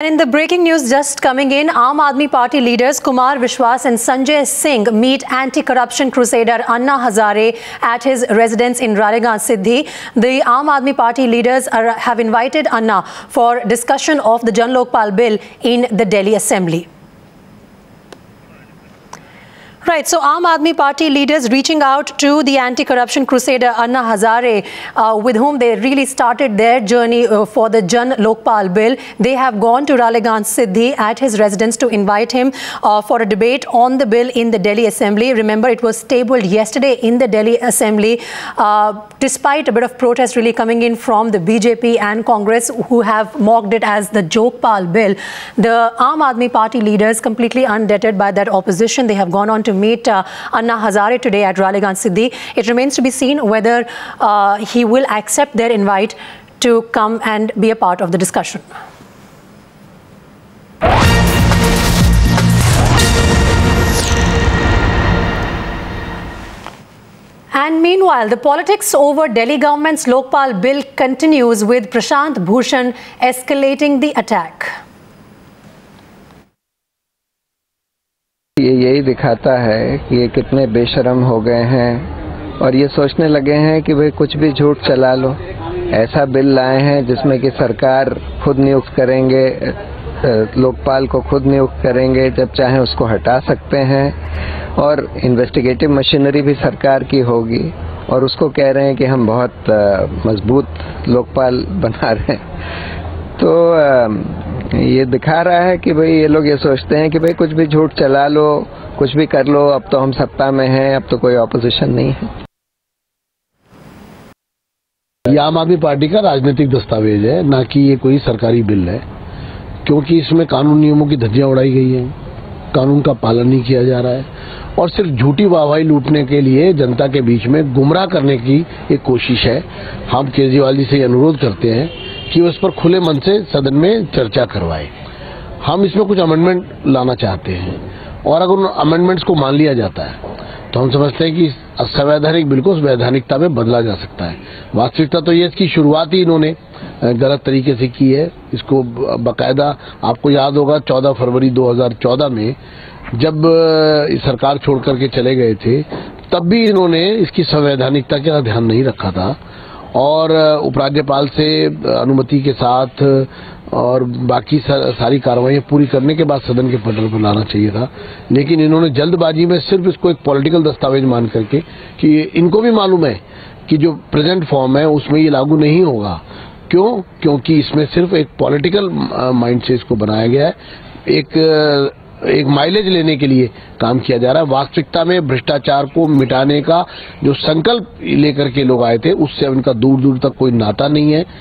In the breaking news just coming in, Aam Aadmi Party leaders Kumar Vishwas and Sanjay Singh meet anti-corruption crusader Anna Hazare at his residence in Ralegaon Siddhi. The Aam Aadmi Party leaders have invited Anna for discussion of the Jan Lokpal bill in the Delhi Assembly. Right, so Aam Aadmi Party leaders reaching out to the anti-corruption crusader Anna Hazare, with whom they really started their journey for the Jan Lokpal bill. They have gone to Ralegaon Siddhi at his residence to invite him for a debate on the bill in the Delhi Assembly. Remember, it was tabled yesterday in the Delhi Assembly, despite a bit of protest really coming in from the BJP and Congress, who have mocked it as the Jokpal bill. The Aam Aadmi Party leaders, completely undeterred by that opposition, they have gone on to meet Anna Hazare today at Ralegaon Siddhi. It remains to be seen whether he will accept their invite to come and be a part of the discussion. And meanwhile, the politics over Delhi government's Lokpal bill continues, with Prashant Bhushan escalating the attack. ये यही दिखाता है कि ये कितने बेशर्म हो गए हैं और ये सोचने लगे हैं कि भाई कुछ भी झूठ चला लो। ऐसा बिल लाए हैं जिसमें कि सरकार खुद नियुक्त करेंगे, लोकपाल को खुद नियुक्त करेंगे, जब चाहे उसको हटा सकते हैं, और इन्वेस्टिगेटिव मशीनरी भी सरकार की होगी, और उसको कह रहे हैं कि हम बहुत मजबूत लोकपाल बना रहे हैं। तो ये दिखा रहा है कि भाई ये लोग ये सोचते हैं कि भाई कुछ भी झूठ चला लो, कुछ भी कर लो, अब तो हम सत्ता में हैं, अब तो कोई ऑपोजिशन नहीं है। ये आम आदमी पार्टी का राजनीतिक दस्तावेज है, ना कि ये कोई सरकारी बिल है, क्योंकि इसमें कानून नियमों की धज्जियां उड़ाई गई हैं, कानून का पालन नहीं किया जा रहा है, और सिर्फ झूठी वाहवाही लूटने के लिए जनता के बीच में गुमराह करने की एक कोशिश है। हम केजरीवाल जी से अनुरोध करते हैं कि उस पर खुले मन से सदन में चर्चा करवाए। हम इसमें कुछ अमेंडमेंट लाना चाहते हैं, और अगर उन अमेंडमेंट्स को मान लिया जाता है तो हम समझते हैं कि असंवैधानिक बिल को वैधानिकता में बदला जा सकता है। वास्तविकता तो ये इसकी शुरुआत ही इन्होंने गलत तरीके से की है। इसको बाकायदा, आपको याद होगा 14 फरवरी 2014 में जब सरकार छोड़ करके चले गए थे, तब भी इन्होंने इसकी संवैधानिकता का ध्यान नहीं रखा था, और उपराज्यपाल से अनुमति के साथ और बाकी सारी कार्रवाइयां पूरी करने के बाद सदन के पटल पर लाना चाहिए था। लेकिन इन्होंने जल्दबाजी में सिर्फ इसको एक पॉलिटिकल दस्तावेज मान करके, कि इनको भी मालूम है कि जो प्रेजेंट फॉर्म है उसमें ये लागू नहीं होगा। क्यों? क्योंकि इसमें सिर्फ एक पॉलिटिकल माइंड से इसको बनाया गया है, एक माइलेज लेने के लिए काम किया जा रहा है। वास्तविकता में भ्रष्टाचार को मिटाने का जो संकल्प लेकर के लोग आए थे, उससे उनका दूर दूर तक कोई नाता नहीं है।